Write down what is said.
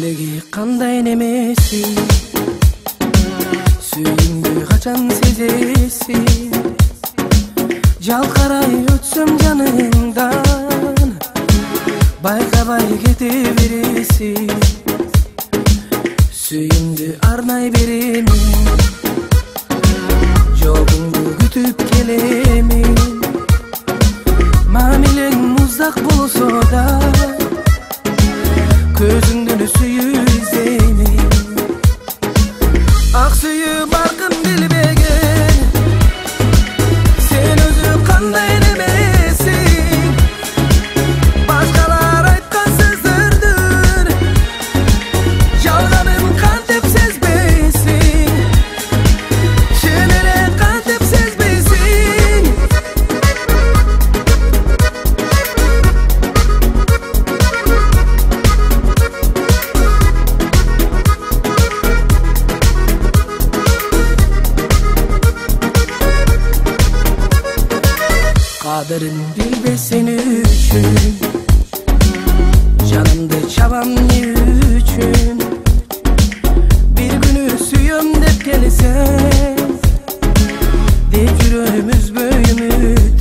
Тилеги кандай немеси, сүйүүңдү качан сезесиң? Жалкарай өтсөм жаныңдан, байкабай кете бересиң. Сүйүүңдү арнай беремин, жолуңду күтүп келемин. Мамилең муздак болсо да, көзүңдүн сүйүү изеймин. Ак сүйүү баркын билбеген, сен өзү кандай немесиң? Башкалар айткан сөздөрдүн жалганын кантип сезбейсиң? Чын эле кантип сезбейсиң? Kadırın bilbesen üçün, canımda çabam ne üçün? Bir günü suyum dep gelsen, de yüreğimiz böyümüz.